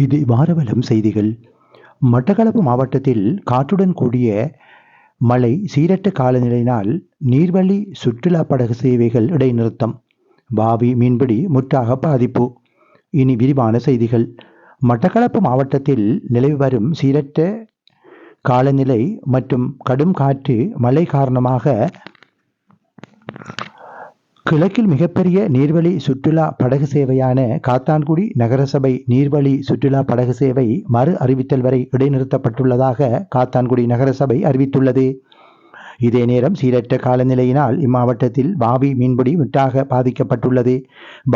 இது வாரவலம் செய்திகள். மட்டக்களப்பு மாவட்டத்தில் காற்றுடன் கூடிய மழை, சீரற்ற காலநிலையினால் நீர்வழி சுற்றுலா படகு சேவைகள் இடைநிறுத்தம். பாவி மீன்பிடி முற்றாக பாதிப்பு. இனி விரிவான செய்திகள். மட்டக்களப்பு மாவட்டத்தில் நிலவி வரும் சீரற்ற காலநிலை மற்றும் கடும் காற்று மழை காரணமாக கிழக்கில் மிகப்பெரிய நீர்வழி சுற்றுலா படகு சேவையான காத்தான்குடி நகரசபை நீர்வழி சுற்றுலா படகு சேவை மறு அறிவித்தல் வரை இடைநிறுத்தப்பட்டுள்ளதாக காத்தான்குடி நகரசபை அறிவித்துள்ளது. இதே நேரம் சீரற்ற காலநிலையினால் இம்மாவட்டத்தில் பாவி மீன்பிடி முற்றாக பாதிக்கப்பட்டுள்ளது.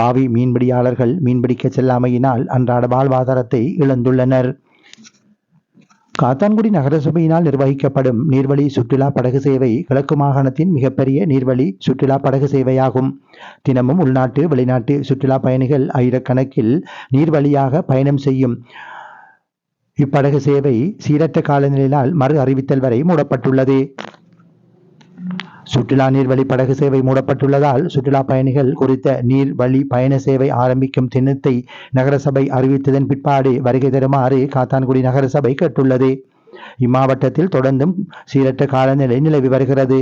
பாவி மீன்பிடியாளர்கள் மீன்பிடிக்க செல்லாமையினால் அன்றாட வாழ்வாதாரத்தை இழந்துள்ளனர். காத்தான்குடி நகரசபையினால் நிர்வகிக்கப்படும் நீர்வழி சுற்றுலா படகு சேவை கிழக்கு மாகாணத்தின் மிகப்பெரிய நீர்வழி சுற்றுலா படகு சேவையாகும். தினமும் உள்நாட்டு வெளிநாட்டு சுற்றுலா பயணிகள் ஆயிரக்கணக்கில் நீர்வழியாக பயணம் செய்யும் இப்படகு சேவை சீரற்ற காலநிலையினால் மறு அறிவித்தல் வரை மூடப்பட்டுள்ளது. சுற்றுலா நீர்வழி படகு சேவை மூடப்பட்டுள்ளதால் சுற்றுலா பயணிகள் குறித்த நீர்வழி பயண சேவை ஆரம்பிக்கும் தினத்தை நகரசபை அறிவித்ததன் பிற்பாடு வருகை தருமாறு காத்தான்குடி நகரசபை கேட்டுள்ளது. இம்மாவட்டத்தில் தொடர்ந்தும் சீரற்ற காலநிலை நிலவி வருகிறது.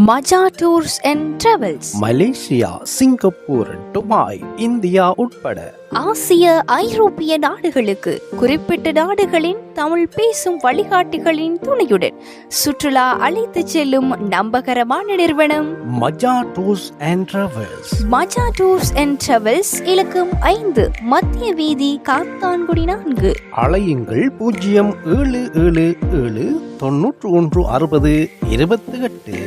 மஜா tours and travels Malaysia, Singapore, Dubai, India உட்பட ஆசிய ஐரோப்பிய நாடுகளுக்கு குறிப்பிட்ட நாடுகளின் தமிழ் பேசும் வழிகாட்டிகளின் துணையுடன் சுற்றுலா அழைத்து செல்லும் நம்பகரமான நிறுவனம் மஜா டூர்ஸ் அண்ட் டிராவல்ஸ். மஜா டூர்ஸ் அண்ட் டிராவல்ஸ், இலக்கம் 5, மத்திய வீதி, காத்தான்குடி 4. அலையுங்கள் 0777 9160 28.